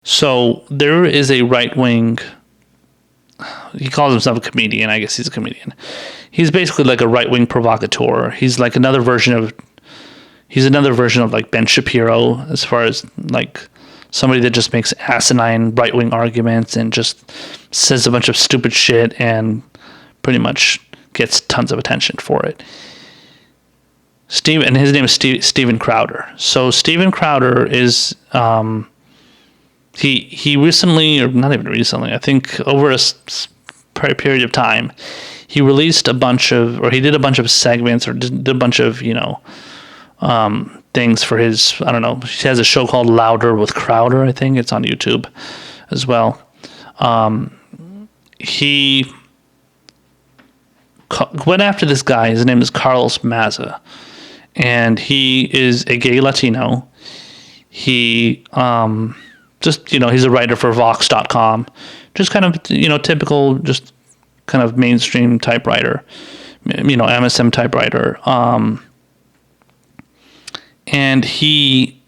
So there is a right-wing, he calls himself a comedian. I guess he's a comedian. He's basically like a right-wing provocateur. He's like another version of like Ben Shapiro, as far as like somebody that just makes asinine right-wing arguments and just says a bunch of stupid shit and pretty much gets tons of attention for it. And his name is Steven Crowder. So Steven Crowder is he recently, or not even recently, I think over a period of time, he released he did a bunch of segments, or did a bunch of things for his, I don't know, he has a show called Louder with Crowder, I think. It's on YouTube as well. He went after this guy. His name is Carlos Maza, and he is a gay Latino. He he's a writer for Vox.com, just kind of, typical, just kind of mainstream typewriter, MSM typewriter. And he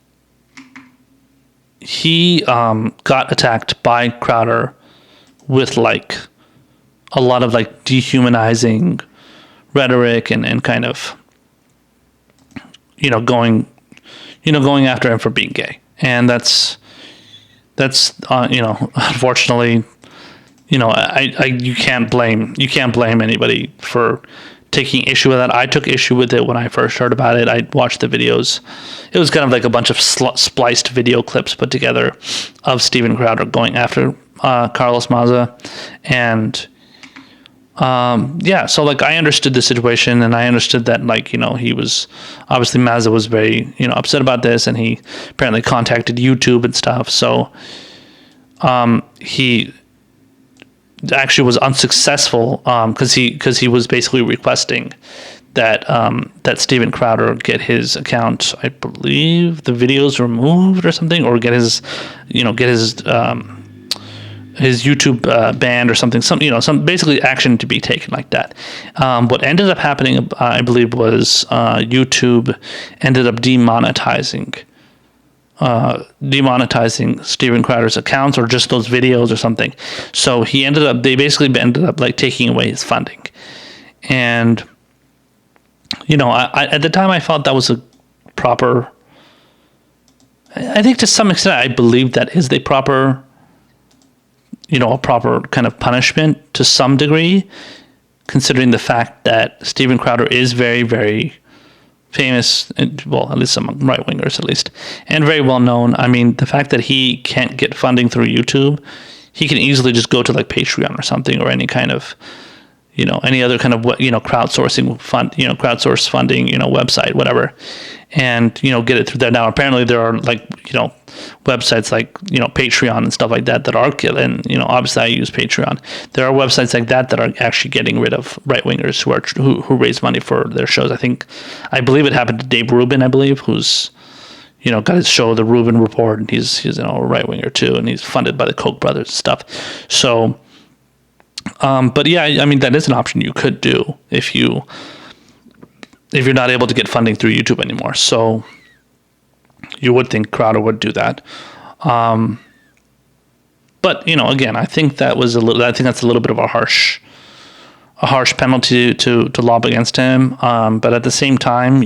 got attacked by Crowder with like a lot of like dehumanizing rhetoric and kind of going after him for being gay. And that's unfortunately, you can't blame anybody for taking issue with that. I took issue with it when I first heard about it. I watched the videos. It was kind of like a bunch of spliced video clips put together of Steven Crowder going after Carlos Maza. And so like I understood the situation, and I understood that he was obviously, Maza was very upset about this, and he apparently contacted YouTube and stuff. So he actually was unsuccessful because he was basically requesting that Steven Crowder get his account, I believe, the videos removed or something, or get his YouTube banned or something, some basically action to be taken like that. What ended up happening, I believe, was YouTube ended up demonetizing Steven Crowder's accounts, or just those videos or something. So they basically ended up like taking away his funding. And, I at the time I felt that was a proper, I think to some extent I believe that is the proper, a proper kind of punishment to some degree, considering the fact that Steven Crowder is very, very famous, well, at least among right-wingers at least, and very well known. I mean, the fact that he can't get funding through YouTube, he can easily just go to like Patreon or something, or any kind of, any other kind of, crowdsourcing crowdsource funding, website, whatever, and, get it through there. Now, apparently there are like, websites like, Patreon and stuff like that are, and, obviously I use Patreon. There are websites like that are actually getting rid of right-wingers who raise money for their shows. I believe it happened to Dave Rubin, who's, got his show, The Rubin Report, and he's a right-winger too, and he's funded by the Koch brothers and stuff. So, but yeah, I mean, that is an option you could do if you're not able to get funding through YouTube anymore. So you would think Crowder would do that. But, again, I think that's a little bit of a harsh penalty to lob against him. But at the same time,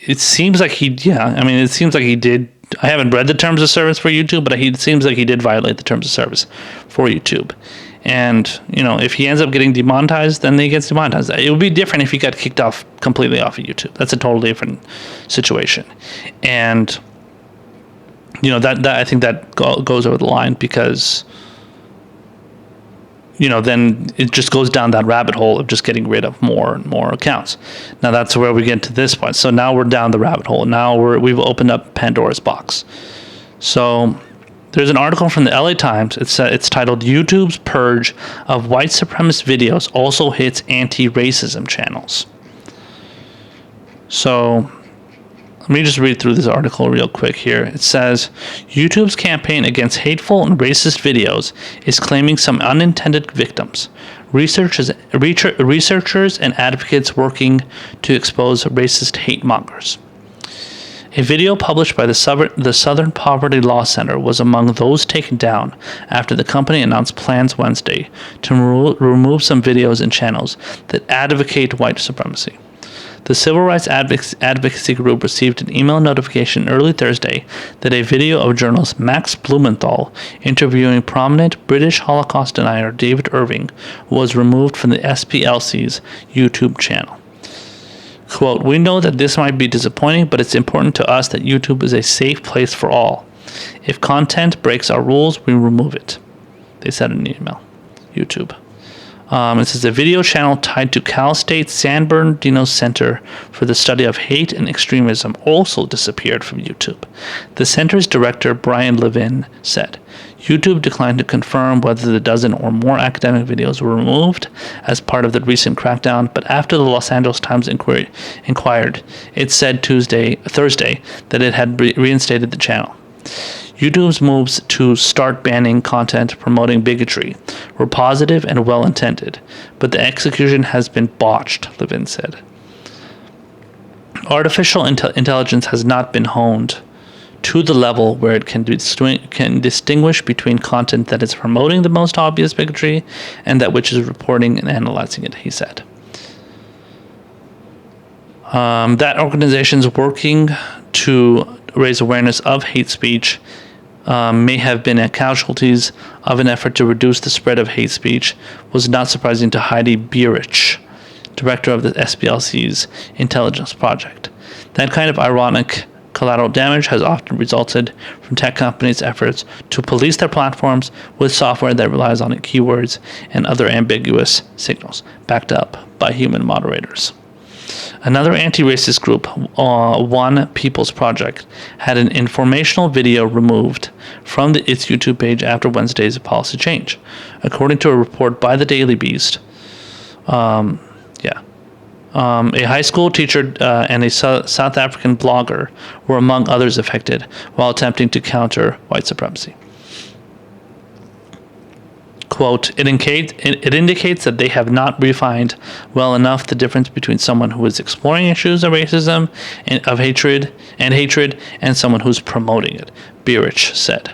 it seems like he did. I haven't read the terms of service for YouTube, but it seems like he did violate the terms of service for YouTube. And, if he ends up getting demonetized, then he gets demonetized. It would be different if he got kicked completely off of YouTube. That's a totally different situation. And, that I think that goes over the line, because, then it just goes down that rabbit hole of just getting rid of more and more accounts. Now that's where we get to this point. So now we're down the rabbit hole. Now we've opened up Pandora's box. So there's an article from the LA Times. It's titled "YouTube's Purge of White Supremacist Videos Also Hits Anti-Racism Channels." So let me just read through this article real quick here. It says, YouTube's campaign against hateful and racist videos is claiming some unintended victims. Researchers and advocates working to expose racist hate mongers. A video published by the Southern Poverty Law Center was among those taken down after the company announced plans Wednesday to remove some videos and channels that advocate white supremacy. The civil rights advocacy group received an email notification early Thursday that a video of journalist Max Blumenthal interviewing prominent British Holocaust denier David Irving was removed from the SPLC's YouTube channel. Quote, "We know that this might be disappointing, but it's important to us that YouTube is a safe place for all. If content breaks our rules, we remove it," they said in an email. YouTube. It says a video channel tied to Cal State San Bernardino Center for the Study of Hate and Extremism also disappeared from YouTube. The center's director, Brian Levin, said, YouTube declined to confirm whether the dozen or more academic videos were removed as part of the recent crackdown, but after the Los Angeles Times inquired, it said Thursday that it had reinstated the channel. YouTube's moves to start banning content promoting bigotry were positive and well-intended, but the execution has been botched, Levin said. Artificial intelligence has not been honed to the level where it can distinguish between content that is promoting the most obvious bigotry and that which is reporting and analyzing it, he said. That organizations working to raise awareness of hate speech may have been casualties of an effort to reduce the spread of hate speech was not surprising to Heidi Beerich, director of the SPLC's intelligence project. That kind of ironic collateral damage has often resulted from tech companies' efforts to police their platforms with software that relies on keywords and other ambiguous signals, backed up by human moderators. Another anti-racist group, One People's Project, had an informational video removed from its YouTube page after Wednesday's policy change, according to a report by the Daily Beast. A high school teacher and a South African blogger were among others affected while attempting to counter white supremacy. Quote, it indicates that they have not refined well enough the difference between someone who is exploring issues of racism and of hatred and someone who's promoting it, Beerich said.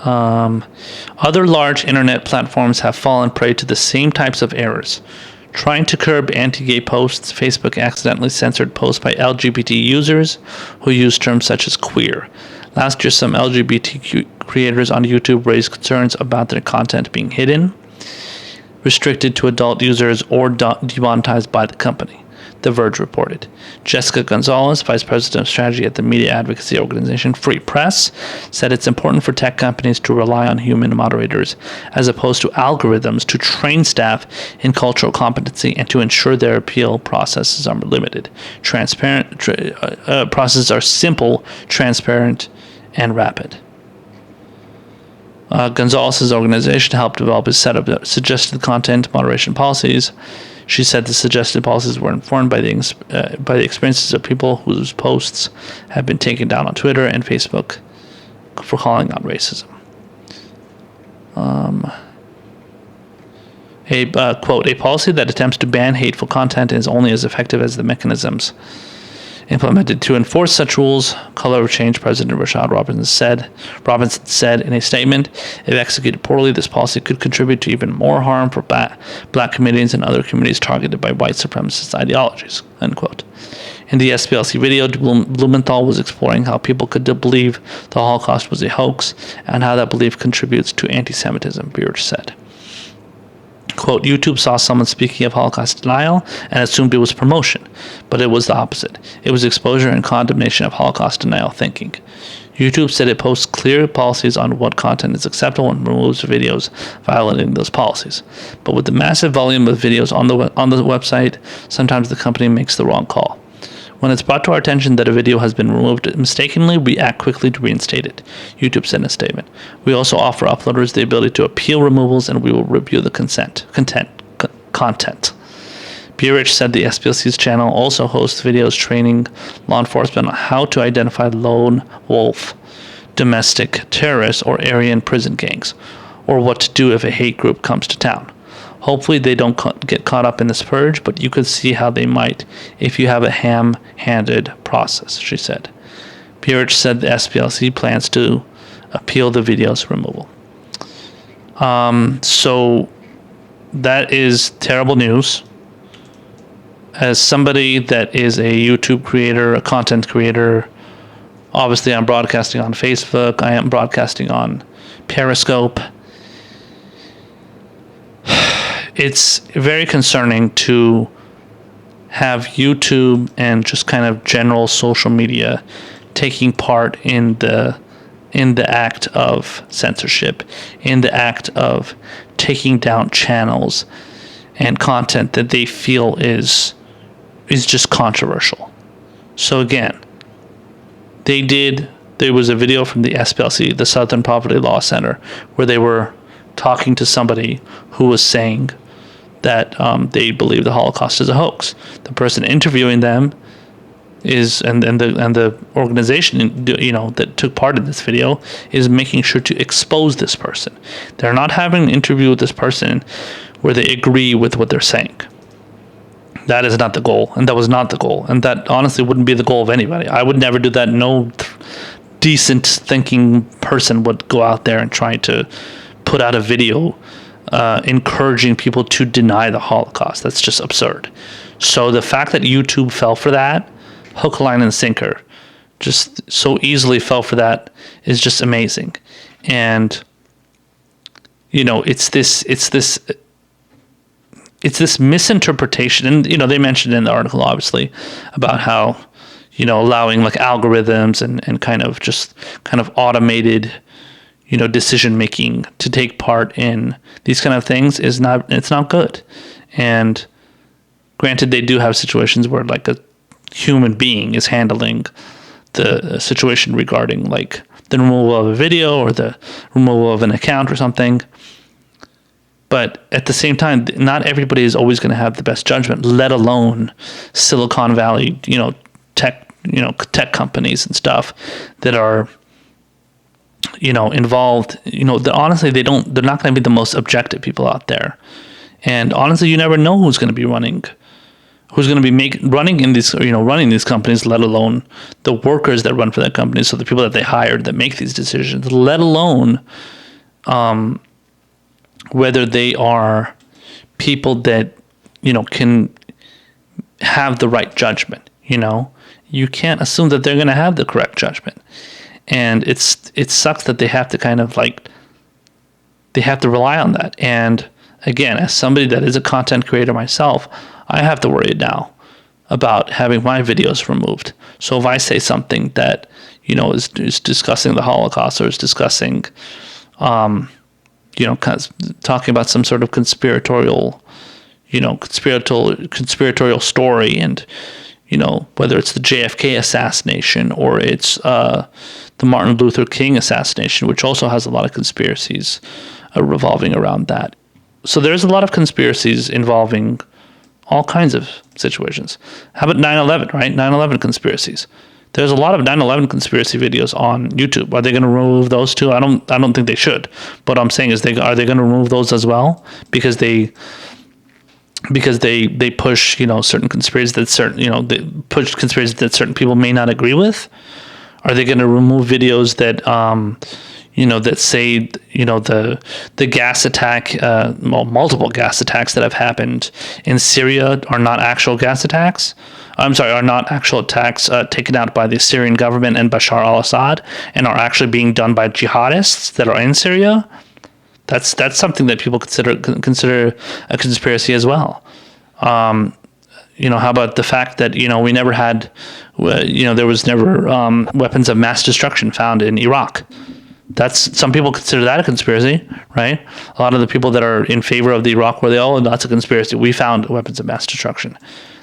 Other large internet platforms have fallen prey to the same types of errors. Trying to curb anti-gay posts, Facebook accidentally censored posts by LGBT users who use terms such as queer. Last year, some LGBTQ creators on YouTube raised concerns about their content being hidden, restricted to adult users, or demonetized by the company, The Verge reported. Jessica Gonzalez, vice president of strategy at the media advocacy organization Free Press, said it's important for tech companies to rely on human moderators as opposed to algorithms to train staff in cultural competency and to ensure their appeal processes are limited. Processes are simple, transparent, and rapid. Gonzalez's organization helped develop a set of suggested content moderation policies. She said the suggested policies were informed by the experiences of people whose posts have been taken down on Twitter and Facebook for calling out racism. Quote, a policy that attempts to ban hateful content is only as effective as the mechanisms implemented to enforce such rules, Color of Change President Rashad Robinson said in a statement, if executed poorly, this policy could contribute to even more harm for black communities and other communities targeted by white supremacist ideologies, end quote. In the SPLC video, Blumenthal was exploring how people could believe the Holocaust was a hoax and how that belief contributes to anti-Semitism, Beard said. Quote, YouTube saw someone speaking of Holocaust denial and assumed it was promotion, but it was the opposite. It was exposure and condemnation of Holocaust denial thinking. YouTube said it posts clear policies on what content is acceptable and removes videos violating those policies. But with the massive volume of videos on the website, sometimes the company makes the wrong call. When it's brought to our attention that a video has been removed mistakenly, we act quickly to reinstate it, YouTube said in a statement. We also offer uploaders the ability to appeal removals, and we will review the content. Beerich said the SPLC's channel also hosts videos training law enforcement on how to identify lone wolf, domestic terrorists, or Aryan prison gangs, or what to do if a hate group comes to town. Hopefully they don't get caught up in this purge, but you could see how they might if you have a ham-handed process, she said. Peerage said the SPLC plans to appeal the video's removal. So that is terrible news. As somebody that is a YouTube creator, a content creator, obviously I'm broadcasting on Facebook, I am broadcasting on Periscope. It's very concerning to have YouTube and just kind of general social media taking part in the act of censorship, in the act of taking down channels and content that they feel is just controversial. So again, there was a video from the SPLC, the Southern Poverty Law Center, where they were talking to somebody who was saying that they believe the Holocaust is a hoax. The person interviewing them is and the organization that took part in this video is making sure to expose this person. They're not having an interview with this person where they agree with what they're saying. That is not the goal, and that was not the goal, and that honestly wouldn't be the goal of anybody. I would never do that. No decent thinking person would go out there and try to put out a video encouraging people to deny the Holocaust. That's just absurd. So the fact that YouTube fell for that, hook, line, and sinker, just so easily fell for that, is just amazing. And it's this misinterpretation, and they mentioned in the article obviously about how allowing like algorithms and kind of automated decision making to take part in these kind of things it's not good. And granted, they do have situations where like a human being is handling the situation regarding like the removal of a video or the removal of an account or something. But at the same time, not everybody is always going to have the best judgment, let alone Silicon Valley, tech companies and stuff that are, involved. Honestly, they're not going to be the most objective people out there. And honestly, you never know who's going to be running in these, running these companies, let alone the workers that run for that company. So the people that they hired that make these decisions, let alone, whether they are people that, can have the right judgment. You can't assume that they're going to have the correct judgment. And it sucks that they have to kind of like, they have to rely on that. And again, as somebody that is a content creator myself, I have to worry now about having my videos removed. So if I say something that, is discussing the Holocaust or is discussing, kind of talking about some sort of conspiratorial story, and whether it's the JFK assassination or it's the Martin Luther King assassination, which also has a lot of conspiracies revolving around that. So there's a lot of conspiracies involving all kinds of situations. How about 9/11, right? 9/11 conspiracies. There's a lot of 9/11 conspiracy videos on YouTube. Are they going to remove those too? I don't think they should. But what I'm saying is, are they going to remove those as well? Because they push certain conspiracies that they push conspiracies that certain people may not agree with. Are they going to remove videos that that say the gas attack, multiple gas attacks that have happened in Syria are not actual gas attacks? Are not actual attacks taken out by the Syrian government and Bashar al-Assad, and are actually being done by jihadists that are in Syria? That's something that people consider a conspiracy as well. How about the fact that we never had, there was never weapons of mass destruction found in Iraq? Some people consider that a conspiracy, right? A lot of the people that are in favor of the Iraq War, that's a conspiracy. We found weapons of mass destruction.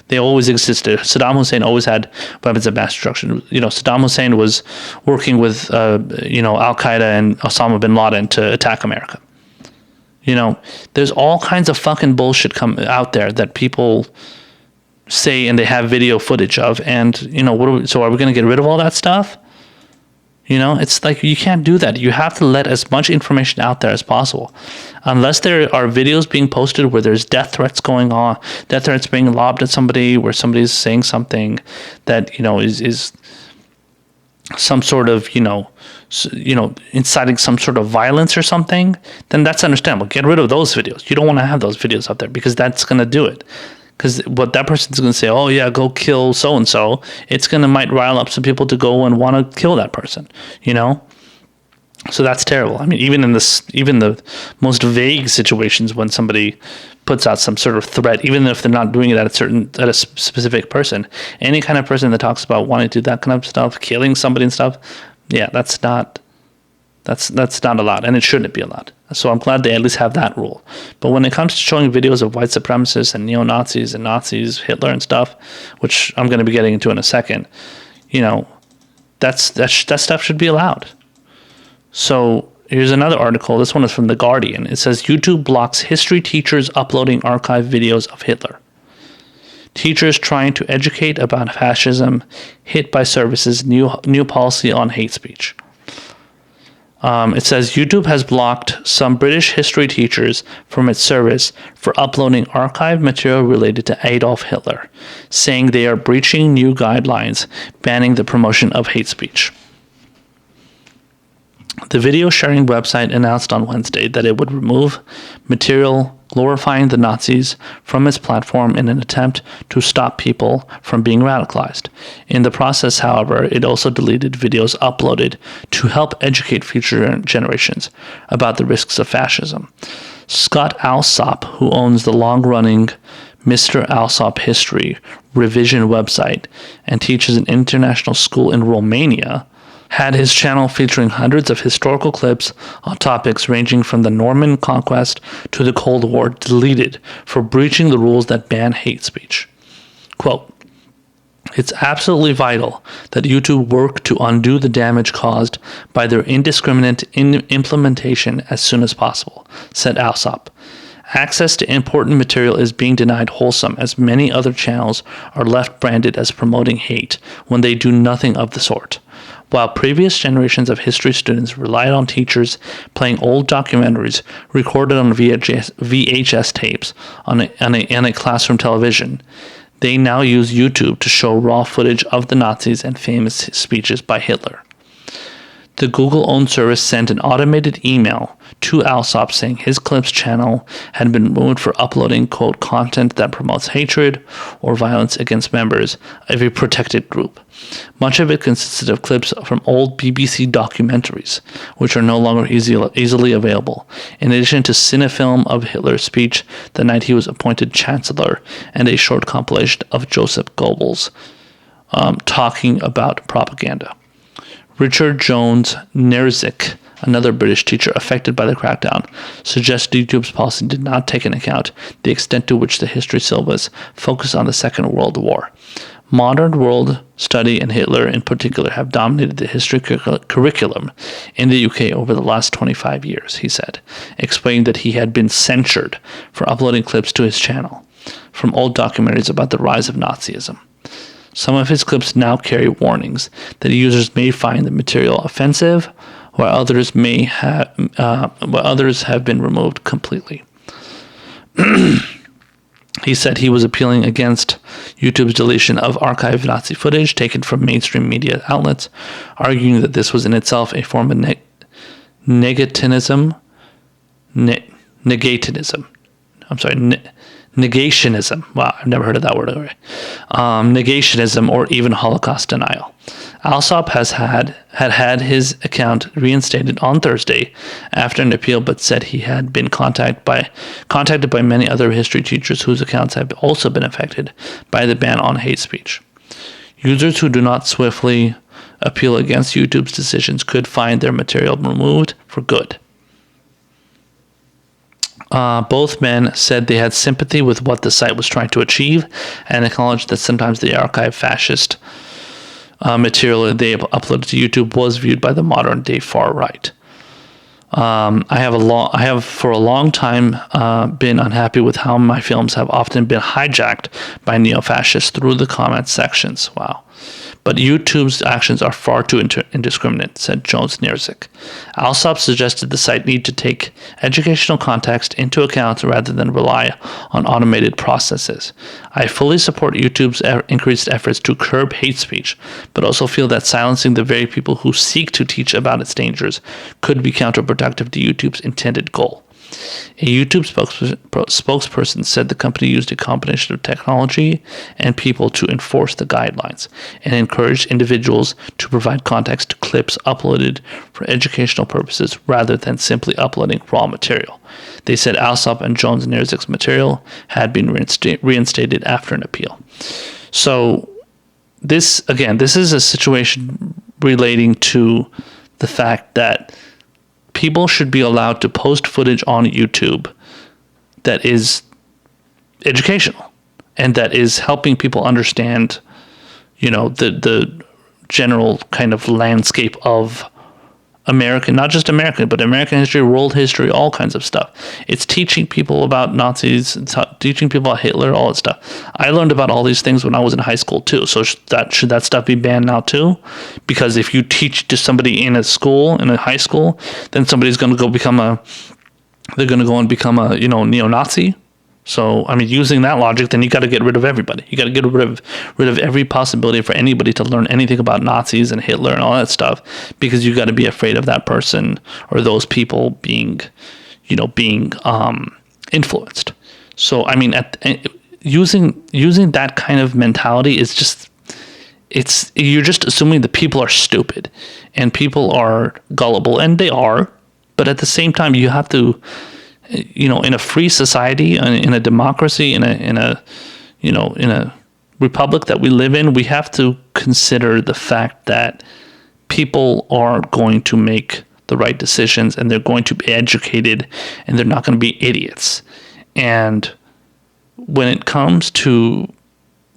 They always existed. Saddam Hussein always had weapons of mass destruction. Saddam Hussein was working with, Al Qaeda and Osama bin Laden to attack America. There's all kinds of fucking bullshit come out there that people say and they have video footage of. And, so are we going to get rid of all that stuff? You know, it's like you can't do that. You have to let as much information out there as possible. Unless there are videos being posted where there's death threats going on, death threats being lobbed at somebody, where somebody's saying something that, you know, is some sort of, inciting some sort of violence or something, then that's understandable. Get rid of those videos. You don't want to have those videos out there because that's going to do it. Because what that person's going to say, oh yeah, go kill so and so. It's going to might rile up some people to go and want to kill that person. You know, so that's terrible. I mean, even the most vague situations, when somebody puts out some sort of threat, even if they're not doing it at a specific person, any kind of person that talks about wanting to do that kind of stuff, killing somebody and stuff, yeah, that's not allowed, and it shouldn't be allowed. So I'm glad they at least have that rule. But when it comes to showing videos of white supremacists and neo-Nazis and Nazis, Hitler and stuff, which I'm going to be getting into in a second, you know, that stuff should be allowed. So here's another article. This one is from The Guardian. It says YouTube blocks history teachers uploading archive videos of Hitler. Teachers trying to educate about fascism hit by service's new policy on hate speech. It says YouTube has blocked some British history teachers from its service for uploading archived material related to Adolf Hitler, saying they are breaching new guidelines banning the promotion of hate speech. The video sharing website announced on Wednesday that it would remove material glorifying the Nazis from its platform in an attempt to stop people from being radicalized. In the process, however, it also deleted videos uploaded to help educate future generations about the risks of fascism. Scott Alsop, who owns the long-running Mr. Alsop History revision website and teaches an international school in Romania, had his channel featuring hundreds of historical clips on topics ranging from the Norman conquest to the Cold War deleted for breaching the rules that ban hate speech. Quote, "It's absolutely vital that YouTube work to undo the damage caused by their indiscriminate implementation as soon as possible," said Alsop. Access to important material is being denied wholesome, as many other channels are left branded as promoting hate when they do nothing of the sort. While previous generations of history students relied on teachers playing old documentaries recorded on VHS tapes on a classroom television, they now use YouTube to show raw footage of the Nazis and famous speeches by Hitler. The Google-owned service sent an automated email to Alsop saying his Clips channel had been removed for uploading, quote, content that promotes hatred or violence against members of a protected group. Much of it consisted of clips from old BBC documentaries, which are no longer easily available, in addition to cinefilm of Hitler's speech the night he was appointed chancellor and a short compilation of Joseph Goebbels talking about propaganda. Richard Jones Nerzik, another British teacher affected by the crackdown, suggested YouTube's policy did not take into account the extent to which the history syllabus focused on the Second World War. Modern world study and Hitler in particular have dominated the history curriculum in the UK over the last 25 years, he said, explaining that he had been censured for uploading clips to his channel from old documentaries about the rise of Nazism. Some of his clips now carry warnings that users may find the material offensive, while others have been removed completely. He said he was appealing against YouTube's deletion of archived Nazi footage taken from mainstream media outlets, arguing that this was in itself a form of negationism. Wow, I've never heard of that word already. Negationism or even Holocaust denial. Alsop has had his account reinstated on Thursday after an appeal, but said he had been contacted by many other history teachers whose accounts have also been affected by the ban on hate speech. Users who do not swiftly appeal against YouTube's decisions could find their material removed for good. Both men said they had sympathy with what the site was trying to achieve and acknowledged that sometimes the archived fascist material they uploaded to YouTube was viewed by the modern-day far right. I have for a long time been unhappy with how my films have often been hijacked by neo-fascists through the comment sections. Wow. but YouTube's actions are far too indiscriminate, said Jones-Nierzik. Alsop suggested the site need to take educational context into account rather than rely on automated processes. I fully support YouTube's increased efforts to curb hate speech, but also feel that silencing the very people who seek to teach about its dangers could be counterproductive to YouTube's intended goal. A YouTube spokesperson said the company used a combination of technology and people to enforce the guidelines and encouraged individuals to provide context to clips uploaded for educational purposes rather than simply uploading raw material. They said Alsop and Jones-Nierzyk's material had been reinstated after an appeal. So this is a situation relating to the fact that people should be allowed to post footage on YouTube that is educational and that is helping people understand, the general kind of landscape of American, not just American, but American history, world history, all kinds of stuff. It's teaching people about Nazis, teaching people about Hitler, all that stuff. I learned about all these things when I was in high school too. So should that stuff be banned now too? Because if you teach to somebody in a high school, then somebody's going to go become a neo-Nazi. So, using that logic, then you got to get rid of everybody. You got to get rid of every possibility for anybody to learn anything about Nazis and Hitler and all that stuff, because you got to be afraid of that person or those people being influenced. So, using that kind of mentality is just, you're just assuming that people are stupid and people are gullible, and they are, but at the same time, you have to, in a free society, in a democracy, in a republic that we live in, we have to consider the fact that people are going to make the right decisions and they're going to be educated and they're not going to be idiots. And when it comes to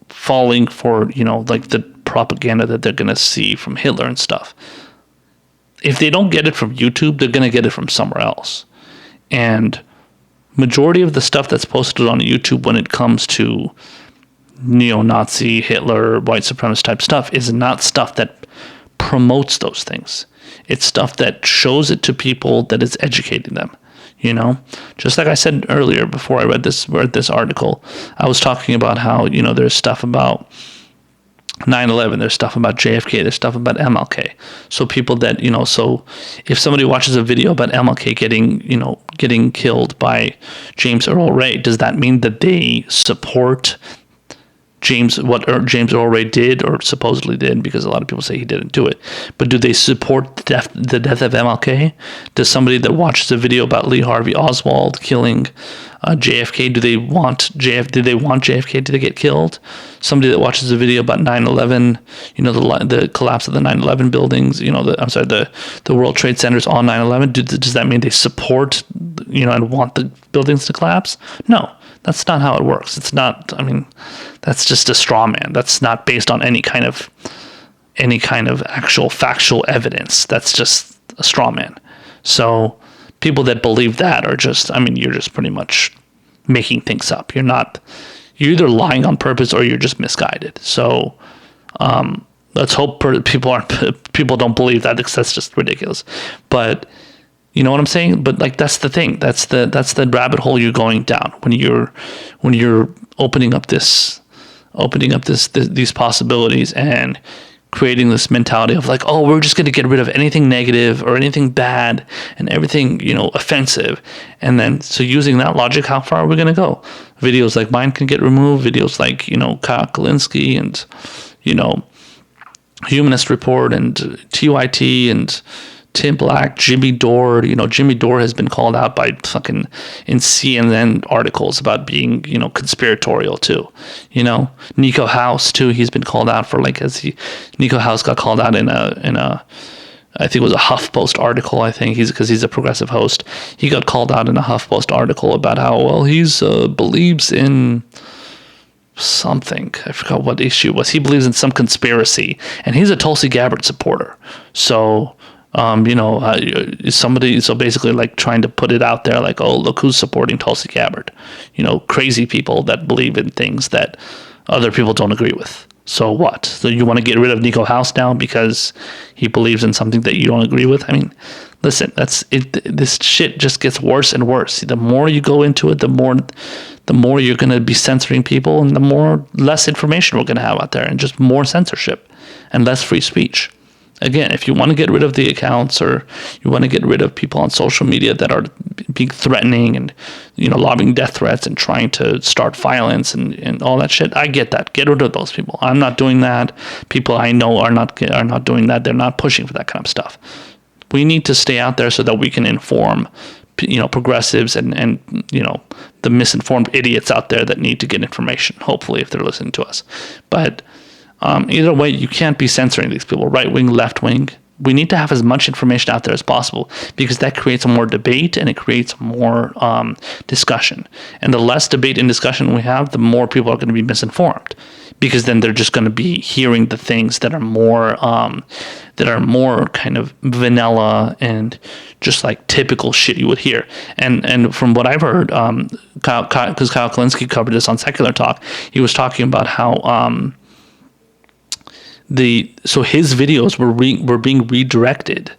falling for, the propaganda that they're going to see from Hitler and stuff, if they don't get it from YouTube, they're going to get it from somewhere else. And majority of the stuff that's posted on YouTube when it comes to neo-Nazi, Hitler, white supremacist type stuff is not stuff that promotes those things. It's stuff that shows it to people, that is educating them. Just like I said earlier before I read this article, I was talking about how, there's stuff about 9/11, there's stuff about JFK, there's stuff about MLK. So people that, so if somebody watches a video about MLK getting killed by James Earl Ray, does that mean that they support James Earl Ray did or supposedly did? Because a lot of people say he didn't do it. But do they support the death of MLK? Does somebody that watches a video about Lee Harvey Oswald killing JFK, do they want JFK to get killed? Somebody that watches a video about 9/11, the collapse of the 9/11 buildings, the World Trade Centers on 9/11, does that mean they support, and want the buildings to collapse? No, that's not how it works. It's not. That's just a straw man. That's not based on any kind of actual factual evidence. That's just a straw man. So people that believe that are just, you're just pretty much making things up. You're either lying on purpose or you're just misguided. So let's hope people don't believe that, because that's just ridiculous. But you know what I'm saying? But that's the thing. That's the rabbit hole you're going down when you're opening up these possibilities and creating this mentality of we're just going to get rid of anything negative or anything bad and everything, offensive. And then, so using that logic, how far are we going to go? Videos like mine can get removed. Videos like, Kyle Kalinske and, Humanist Report and TYT and Tim Black, Jimmy Dore. Jimmy Dore has been called out by fucking in CNN articles about being, conspiratorial too. Nico House too. He's been called out for Nico House got called out in a I think it was a HuffPost article. I think because he's a progressive host. He got called out in a HuffPost article about how he's believes in something. I forgot what issue it was. He believes in some conspiracy, and he's a Tulsi Gabbard supporter. So. Somebody, so basically trying to put it out there look who's supporting Tulsi Gabbard, crazy people that believe in things that other people don't agree with. So what? So you want to get rid of Nico House now because he believes in something that you don't agree with? I mean, listen, that's it. This shit just gets worse and worse. The more you go into it, the more you're going to be censoring people, and the more less information we're going to have out there, and just more censorship and less free speech. Again, if you want to get rid of the accounts, or you want to get rid of people on social media that are being threatening and, lobbing death threats and trying to start violence and all that shit, I get that. Get rid of those people. I'm not doing that. People I know are not doing that. They're not pushing for that kind of stuff. We need to stay out there so that we can inform, progressives and the misinformed idiots out there that need to get information, hopefully, if they're listening to us. But either way, you can't be censoring these people, right wing, left wing. We need to have as much information out there as possible, because that creates more debate and it creates more discussion. And the less debate and discussion we have, the more people are going to be misinformed, because then they're just going to be hearing the things that are more kind of vanilla and just like typical shit you would hear. And from what I've heard, Kyle Kalinske covered this on Secular Talk. He was talking about how so his videos were being redirected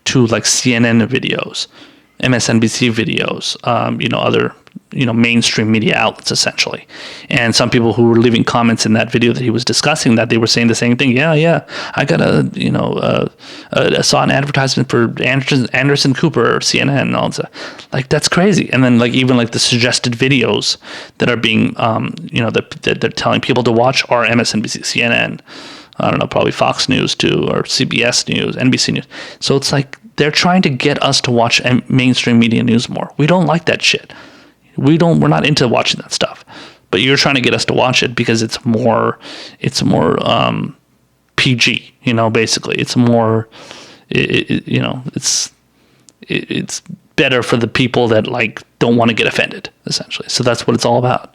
to like CNN videos, MSNBC videos, other mainstream media outlets, essentially. And some people who were leaving comments in that video that he was discussing that, they were saying the same thing. Yeah, I got I saw an advertisement for Anderson Cooper or CNN and all that. Like, that's crazy. And then even the suggested videos that are being that they're telling people to watch are MSNBC, CNN, I don't know, probably Fox News too, or CBS News, NBC News. So it's like they're trying to get us to watch mainstream media news more. We don't like that shit. We're not into watching that stuff. But you're trying to get us to watch it because it's more PG, basically. It's more, it's better for the people that don't want to get offended, essentially. So that's what it's all about.